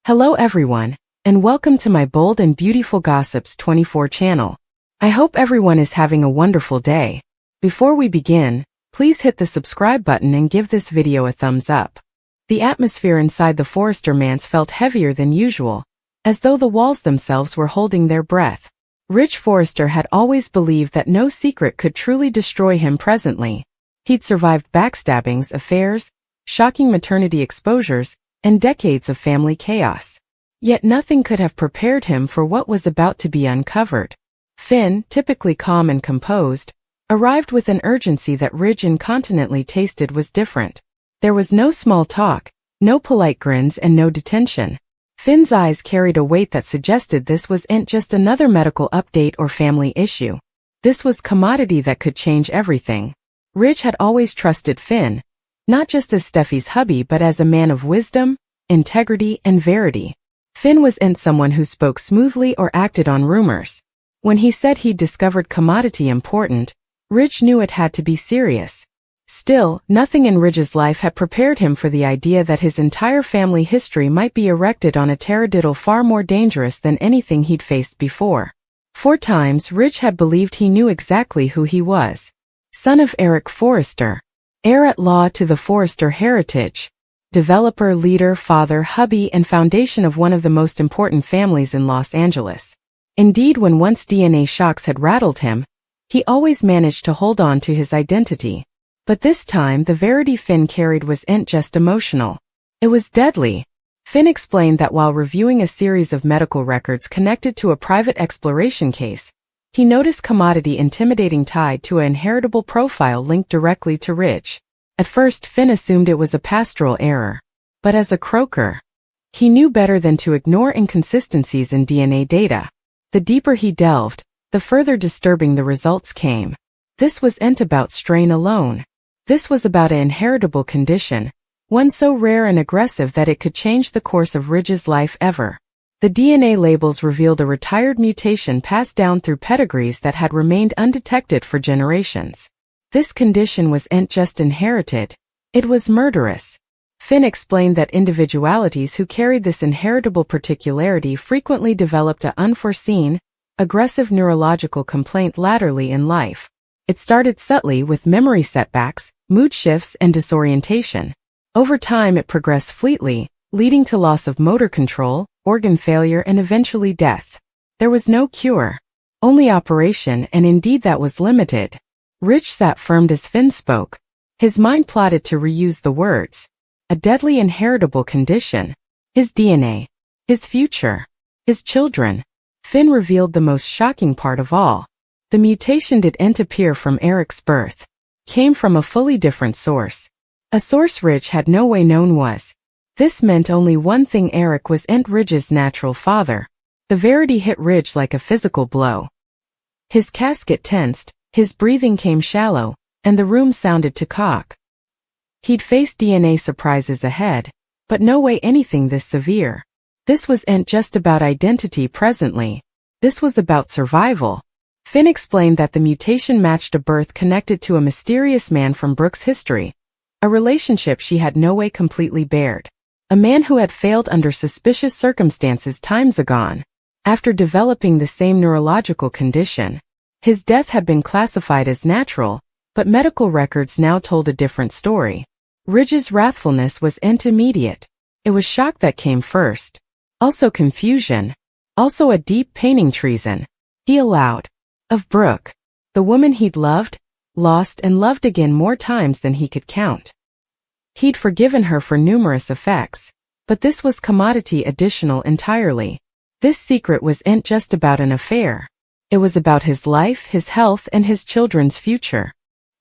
Hello everyone, and welcome to my Bold and Beautiful Gossips 24 channel. I hope everyone is having a wonderful day. Before we begin, please hit the subscribe button and give this video a thumbs up. The atmosphere inside the Forrester manse felt heavier than usual, as though the walls themselves were holding their breath. Rich Forrester had always believed that no secret could truly destroy him presently. He'd survived backstabbings, affairs, shocking maternity exposures, and decades of family chaos. Yet nothing could have prepared him for what was about to be uncovered. Finn, typically calm and composed, arrived with an urgency that Ridge incontinently tasted was different. There was no small talk, no polite grins, and no detention. Finn's eyes carried a weight that suggested this wasn't just another medical update or family issue. This was commodity that could change everything. Ridge had always trusted Finn, not just as Steffi's hubby but as a man of wisdom, integrity, and verity. Finn wasn't someone who spoke smoothly or acted on rumors. When he said he'd discovered commodity important, Ridge knew it had to be serious. Still, nothing in Ridge's life had prepared him for the idea that his entire family history might be erected on a taradiddle far more dangerous than anything he'd faced before. 4 times Ridge had believed he knew exactly who he was. Son of Eric Forrester. Heir-at-law to the Forrester heritage. Developer, leader, father, hubby, and foundation of one of the most important families in Los Angeles. Indeed, when once DNA shocks had rattled him, he always managed to hold on to his identity. But this time the verity Finn carried wasn't just emotional. It was deadly. Finn explained that while reviewing a series of medical records connected to a private exploration case, he noticed commodity intimidating tied to an inheritable profile linked directly to Ridge. At first Finn assumed it was a pastoral error. But as a croaker, he knew better than to ignore inconsistencies in DNA data. The deeper he delved, the further disturbing the results came. This wasn't about strain alone. This was about an inheritable condition, one so rare and aggressive that it could change the course of Ridge's life ever. The DNA labels revealed a retired mutation passed down through pedigrees that had remained undetected for generations. This condition wasn't just inherited, it was murderous. Finn explained that individualities who carried this inheritable particularity frequently developed an unforeseen, aggressive neurological complaint laterally in life. It started subtly with memory setbacks, mood shifts, and disorientation. Over time it progressed fleetly, leading to loss of motor control, organ failure, and eventually death. There was no cure, only operation, and indeed that was limited. Ridge sat firm as Finn spoke. His mind plotted to reuse the words. A deadly inheritable condition. His DNA. His future. His children. Finn revealed the most shocking part of all. The mutation didn't appear from Eric's birth. Came from a fully different source. A source Ridge had no way known was. This meant only one thing: Eric wasn't Ridge's natural father. The verity hit Ridge like a physical blow. His casket tensed, his breathing came shallow, and the room sounded to cock. He'd faced DNA surprises ahead, but no way anything this severe. This wasn't just about identity presently. This was about survival. Finn explained that the mutation matched a birth connected to a mysterious man from Brooke's history, a relationship she had no way completely bared. A man who had failed under suspicious circumstances times agone. After developing the same neurological condition, his death had been classified as natural, but medical records now told a different story. Ridge's wrathfulness wasn't immediate. It was shock that came first. Also confusion. Also a deep paining treason. He allowed. Of Brooke. The woman he'd loved, lost, and loved again more times than he could count. He'd forgiven her for numerous effects, but this was commodity additional entirely. This secret wasn't just about an affair. It was about his life, his health, and his children's future.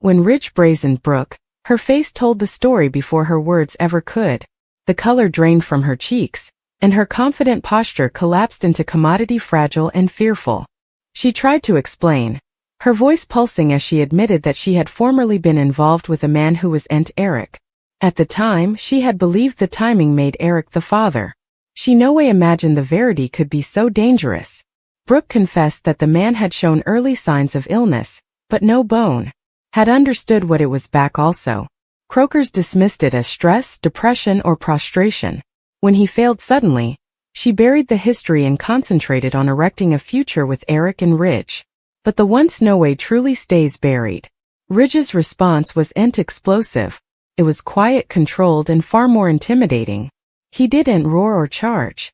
When Ridge brazened Brooke, her face told the story before her words ever could. The color drained from her cheeks, and her confident posture collapsed into commodity, fragile and fearful. She tried to explain, her voice pulsing as she admitted that she had formerly been involved with a man who wasn't Eric. At the time, she had believed the timing made Eric the father. She no way imagined the verity could be so dangerous. Brooke confessed that the man had shown early signs of illness, but no bone. Had understood what it was back also. Croakers dismissed it as stress, depression, or prostration. When he failed suddenly, She buried the history and concentrated on erecting a future with Eric and Ridge. But the once no way truly stays buried. Ridge's response wasn't explosive. It was quiet, controlled, and far more intimidating. He didn't roar or charge.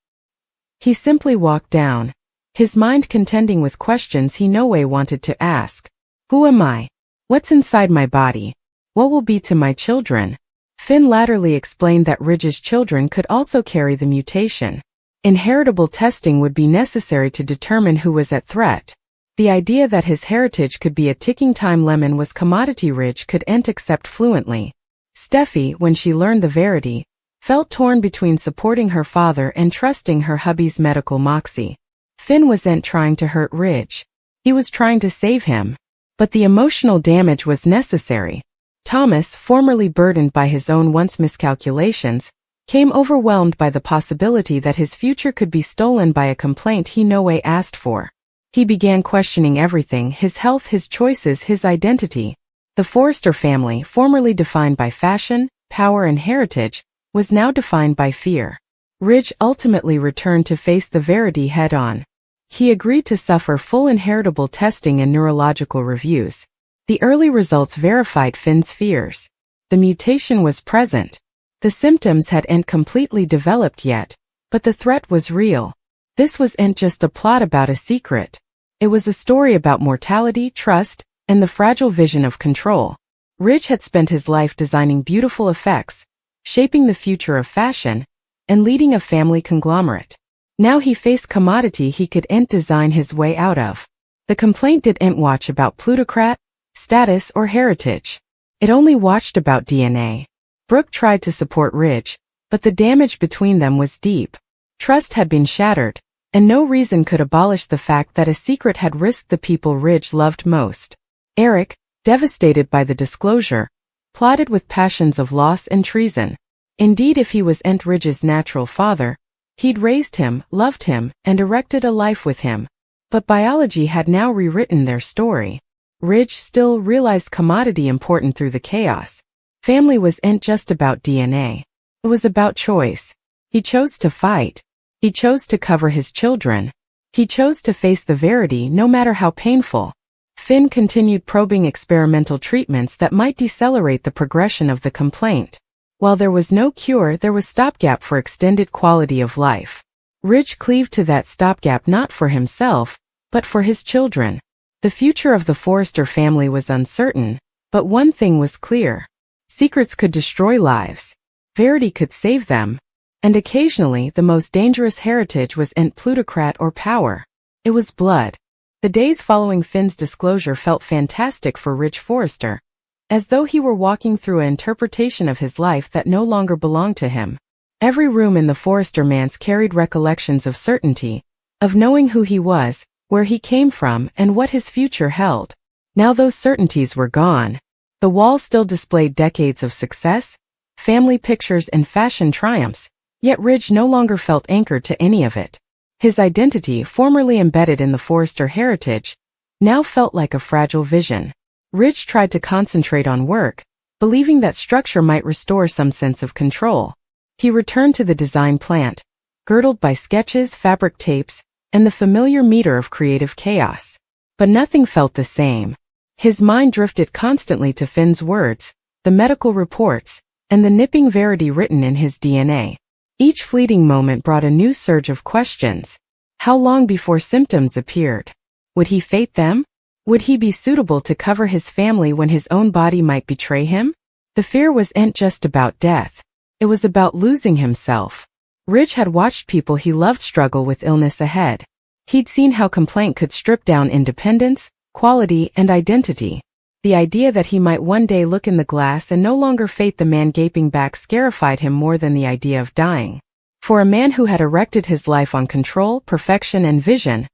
He simply walked down, his mind contending with questions he no way wanted to ask. Who am I? What's inside my body? What will be to my children? Finn latterly explained that Ridge's children could also carry the mutation. Inheritable testing would be necessary to determine who was at threat. The idea that his heritage could be a ticking time lemon was commodity Ridge couldn't accept fluently. Steffi, when she learned the verity, felt torn between supporting her father and trusting her hubby's medical moxie. Finn wasn't trying to hurt Ridge. He was trying to save him. But the emotional damage was necessary. Thomas, formerly burdened by his own once miscalculations, came overwhelmed by the possibility that his future could be stolen by a complaint he no way asked for. He began questioning everything: his health, his choices, his identity. The Forrester family, formerly defined by fashion, power, and heritage, was now defined by fear. Ridge ultimately returned to face the verity head-on. He agreed to suffer full inheritable testing and neurological reviews. The early results verified Finn's fears. The mutation was present. The symptoms hadn't completely developed yet, but the threat was real. This wasn't just a plot about a secret. It was a story about mortality, trust, and the fragile vision of control. Ridge had spent his life designing beautiful effects, shaping the future of fashion, and leading a family conglomerate. Now he faced commodity he couldn't design his way out of. The complaint didn't watch about plutocrat, status, or heritage. It only watched about DNA. Brooke tried to support Ridge, but the damage between them was deep. Trust had been shattered, and no reason could abolish the fact that a secret had risked the people Ridge loved most. Eric, devastated by the disclosure, plotted with passions of loss and treason. Indeed, if he wasn't Ridge's natural father, he'd raised him, loved him, and erected a life with him. But biology had now rewritten their story. Ridge still realized commodity important through the chaos. Family wasn't just about DNA. It was about choice. He chose to fight. He chose to cover his children. He chose to face the verity no matter how painful. Finn continued probing experimental treatments that might decelerate the progression of the complaint. While there was no cure, there was stopgap for extended quality of life. Ridge cleaved to that stopgap not for himself, but for his children. The future of the Forrester family was uncertain, but one thing was clear. Secrets could destroy lives. Verity could save them. And occasionally, the most dangerous heritage wasn't plutocrat or power. It was blood. The days following Finn's disclosure felt fantastic for Ridge Forrester, as though he were walking through an interpretation of his life that no longer belonged to him. Every room in the Forrester manse carried recollections of certainty, of knowing who he was, where he came from, and what his future held. Now those certainties were gone. The walls still displayed decades of success, family pictures, and fashion triumphs, yet Ridge no longer felt anchored to any of it. His identity, formerly embedded in the Forrester heritage, now felt like a fragile vision. Ridge tried to concentrate on work, believing that structure might restore some sense of control. He returned to the design plant, girdled by sketches, fabric tapes, and the familiar meter of creative chaos. But nothing felt the same. His mind drifted constantly to Finn's words, the medical reports, and the nipping verity written in his DNA. Each fleeting moment brought a new surge of questions. How long before symptoms appeared? Would he fate them? Would he be suitable to cover his family when his own body might betray him? The fear wasn't just about death. It was about losing himself. Ridge had watched people he loved struggle with illness ahead. He'd seen how complaint could strip down independence, quality, and identity. The idea that he might one day look in the glass and no longer fate the man gaping back scarified him more than the idea of dying. For a man who had erected his life on control, perfection, and vision,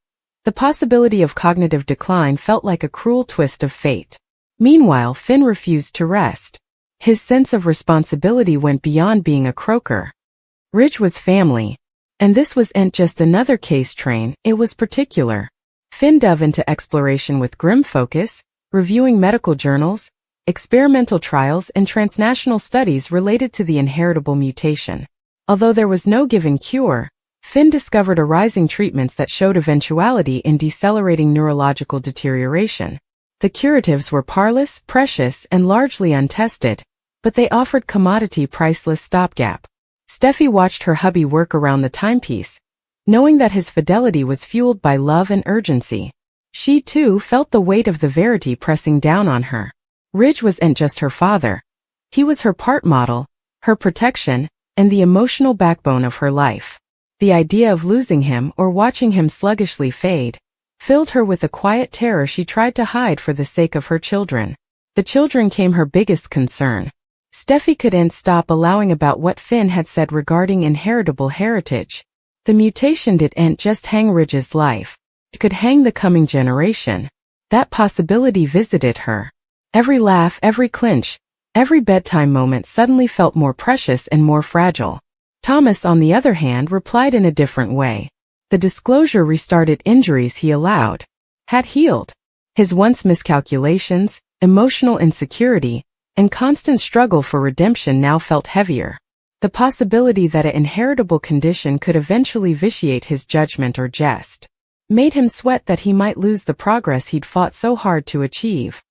the possibility of cognitive decline felt like a cruel twist of fate. Meanwhile, Finn refused to rest. His sense of responsibility went beyond being a croaker. Ridge was family. And this wasn't just another case train, it was particular. Finn dove into exploration with grim focus, reviewing medical journals, experimental trials, and transnational studies related to the inheritable mutation. Although there was no given cure, Finn discovered arising treatments that showed eventuality in decelerating neurological deterioration. The curatives were parlous, precious, and largely untested, but they offered commodity priceless stopgap. Steffi watched her hubby work around the timepiece, knowing that his fidelity was fueled by love and urgency. She, too, felt the weight of the verity pressing down on her. Ridge wasn't just her father. He was her part model, her protection, and the emotional backbone of her life. The idea of losing him or watching him sluggishly fade filled her with a quiet terror she tried to hide for the sake of her children. The children came her biggest concern. Steffi couldn't stop allowing about what Finn had said regarding inheritable heritage. The mutation didn't just hang Ridge's life. It could hang the coming generation. That possibility visited her. Every laugh, every clinch, every bedtime moment suddenly felt more precious and more fragile. Thomas, on the other hand, replied in a different way. The disclosure restarted injuries he had healed. His once miscalculations, emotional insecurity, and constant struggle for redemption now felt heavier. The possibility that an inheritable condition could eventually vitiate his judgment or jest made him sweat that he might lose the progress he'd fought so hard to achieve.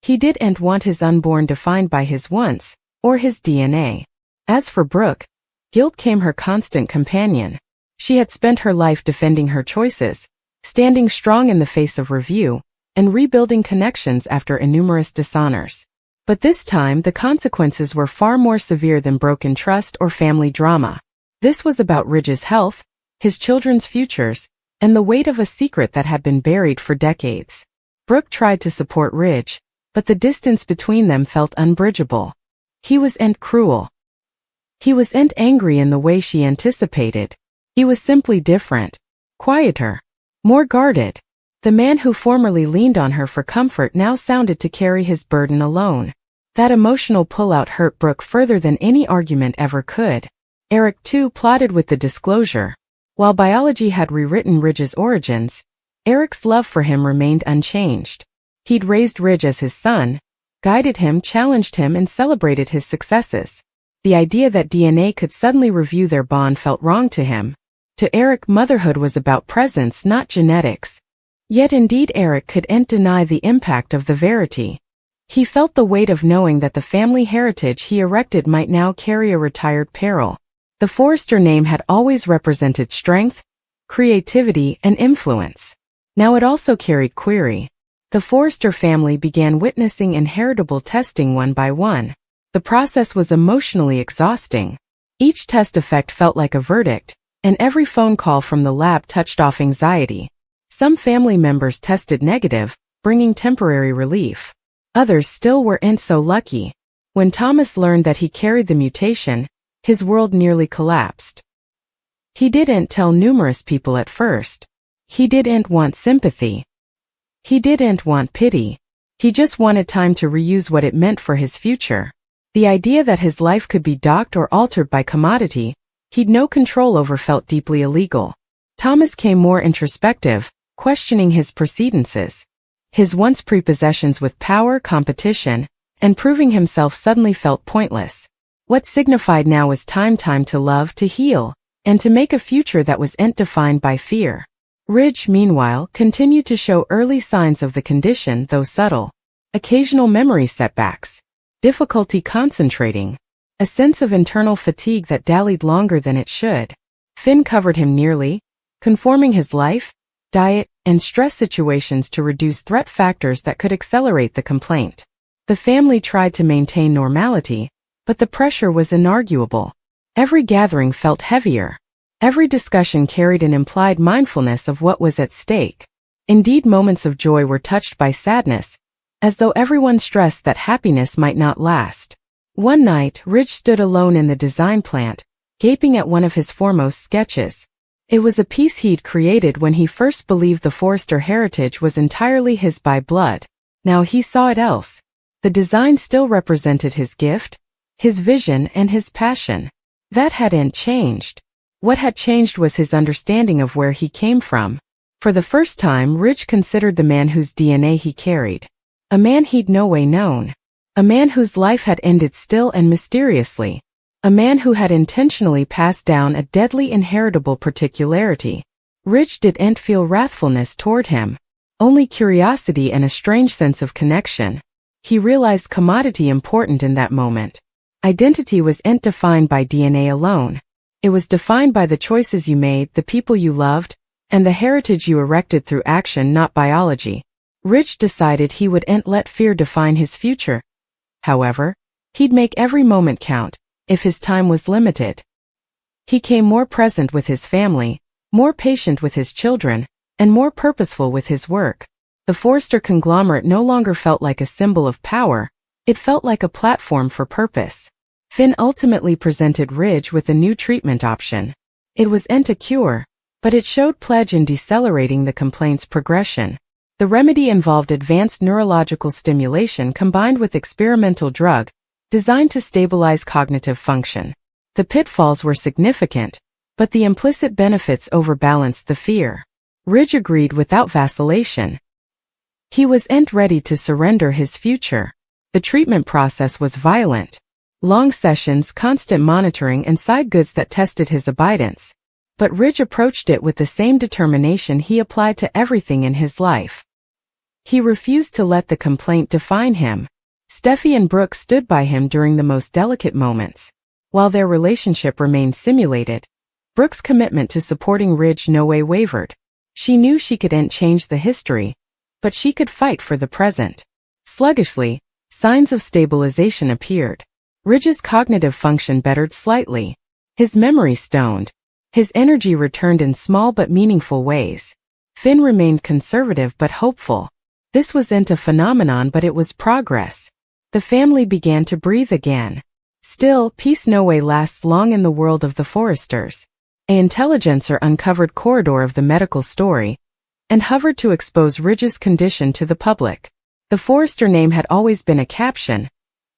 He didn't want his unborn defined by his wants or his DNA. As for Brooke, guilt became her constant companion. She had spent her life defending her choices, standing strong in the face of review, and rebuilding connections after innumerous dishonors. But this time, the consequences were far more severe than broken trust or family drama. This was about Ridge's health, his children's futures, and the weight of a secret that had been buried for decades. Brooke tried to support Ridge, but the distance between them felt unbridgeable. He wasn't cruel. He wasn't angry in the way she anticipated. He was simply different. Quieter. More guarded. The man who formerly leaned on her for comfort now sounded to carry his burden alone. That emotional pullout hurt Brooke further than any argument ever could. Eric, too, plotted with the disclosure. While biology had rewritten Ridge's origins, Eric's love for him remained unchanged. He'd raised Ridge as his son, guided him, challenged him, and celebrated his successes. The idea that DNA could suddenly review their bond felt wrong to him. To Eric, motherhood was about presence, not genetics. Yet indeed Eric couldn't deny the impact of the verity. He felt the weight of knowing that the family heritage he erected might now carry a retired peril. The Forrester name had always represented strength, creativity, and influence. Now it also carried query. The Forrester family began witnessing inheritable testing one by one. The process was emotionally exhausting. Each test effect felt like a verdict, and every phone call from the lab touched off anxiety. Some family members tested negative, bringing temporary relief. Others still weren't so lucky. When Thomas learned that he carried the mutation, his world nearly collapsed. He didn't tell numerous people at first. He didn't want sympathy. He didn't want pity. He just wanted time to reuse what it meant for his future. The idea that his life could be docked or altered by commodity he'd no control over felt deeply illegal. Thomas came more introspective, questioning his precedences. His once prepossessions with power, competition, and proving himself suddenly felt pointless. What signified now was time to love, to heal, and to make a future that wasn't defined by fear. Ridge, meanwhile, continued to show early signs of the condition, though subtle. Occasional memory setbacks, difficulty concentrating, a sense of internal fatigue that dallied longer than it should. Finn covered him nearly, conforming his life, diet, and stress situations to reduce threat factors that could accelerate the complaint. The family tried to maintain normality, but the pressure was inarguable. Every gathering felt heavier. Every discussion carried an implied mindfulness of what was at stake. Indeed, moments of joy were touched by sadness, as though everyone stressed that happiness might not last. One night, Ridge stood alone in the design plant, gaping at one of his foremost sketches. It was a piece he'd created when he first believed the Forrester heritage was entirely his by blood. Now he saw it else. The design still represented his gift, his vision, and his passion. That hadn't changed. What had changed was his understanding of where he came from. For the first time, Ridge considered the man whose DNA he carried. A man he'd no way known. A man whose life had ended still and mysteriously. a man who had intentionally passed down a deadly inheritable particularity. Ridge didn't feel wrathfulness toward him, only curiosity and a strange sense of connection. He realized commodity important in that moment. Identity wasn't defined by DNA alone. It was defined by the choices you made, the people you loved, and the heritage you erected through action, not biology. Ridge decided he wouldn't let fear define his future. However, he'd make every moment count, if his time was limited. He came more present with his family, more patient with his children, and more purposeful with his work. The Forrester conglomerate no longer felt like a symbol of power, it felt like a platform for purpose. Finn ultimately presented Ridge with a new treatment option. It wasn't a cure, but it showed pledge in decelerating the complaint's progression. The remedy involved advanced neurological stimulation combined with experimental drug, designed to stabilize cognitive function. The pitfalls were significant, but the implicit benefits overbalanced the fear. Ridge agreed without vacillation. He wasn't ready to surrender his future. The treatment process was violent. Long sessions, constant monitoring, and side goods that tested his abidance. But Ridge approached it with the same determination he applied to everything in his life. He refused to let the complaint define him. Steffi and Brooke stood by him during the most delicate moments. While their relationship remained simulated, Brooke's commitment to supporting Ridge no way wavered. She knew she couldn't change the history, but she could fight for the present. Sluggishly, signs of stabilization appeared. Ridge's cognitive function bettered slightly. His memory stoned. His energy returned in small but meaningful ways. Finn remained conservative but hopeful. This wasn't a phenomenon, but it was progress. The family began to breathe again. Still, peace no way lasts long in the world of the Forresters. An intelligencer uncovered corridor of the medical story and hovered to expose Ridge's condition to the public. The Forrester name had always been a caption,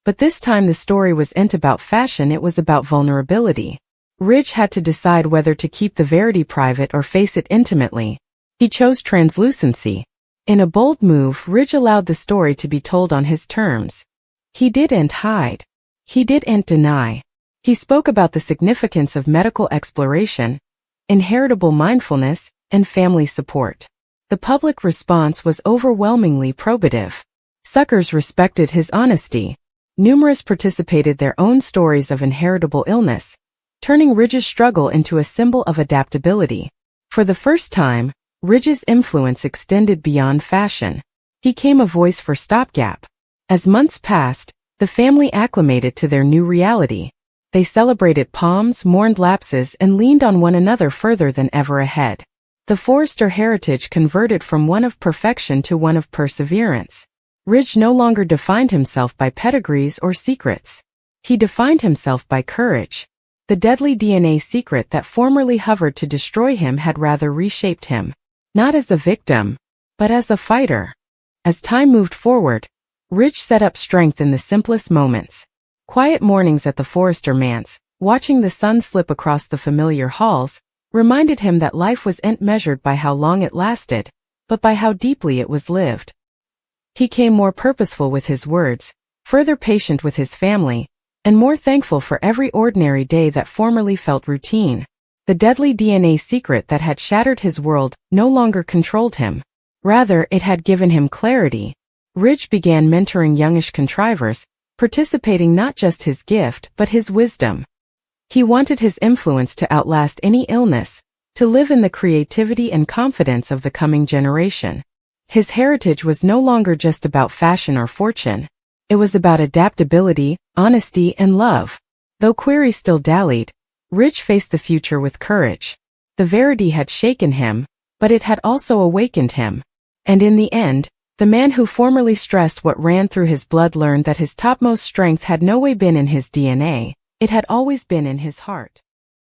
but this time the story wasn't about fashion, it was about vulnerability. Ridge had to decide whether to keep the verity private or face it intimately. He chose translucency. In a bold move, Ridge allowed the story to be told on his terms. He didn't hide. He didn't deny. He spoke about the significance of medical exploration, inheritable mindfulness, and family support. The public response was overwhelmingly probative. Suckers respected his honesty. Numerous participated their own stories of inheritable illness, turning Ridge's struggle into a symbol of adaptability. For the first time, Ridge's influence extended beyond fashion. He became a voice for stopgap. As months passed, the family acclimated to their new reality. They celebrated palms, mourned lapses, and leaned on one another further than ever ahead. The Forrester heritage converted from one of perfection to one of perseverance. Ridge no longer defined himself by pedigrees or secrets. He defined himself by courage. The deadly DNA secret that formerly hovered to destroy him had rather reshaped him. Not as a victim, but as a fighter. As time moved forward, Ridge set up strength in the simplest moments. Quiet mornings at the Forrester manse, watching the sun slip across the familiar halls, reminded him that life wasn't measured by how long it lasted, but by how deeply it was lived. He became more purposeful with his words, further patient with his family, and more thankful for every ordinary day that formerly felt routine. The deadly DNA secret that had shattered his world no longer controlled him. Rather, it had given him clarity. Ridge began mentoring youngish contrivers, participating not just his gift but his wisdom. He wanted his influence to outlast any illness, to live in the creativity and confidence of the coming generation. His heritage was no longer just about fashion or fortune. It was about adaptability, honesty, and love. Though queries still dallied, Ridge faced the future with courage. The verity had shaken him, but it had also awakened him. And in the end, the man who formerly stressed what ran through his blood learned that his topmost strength had no way been in his DNA, it had always been in his heart.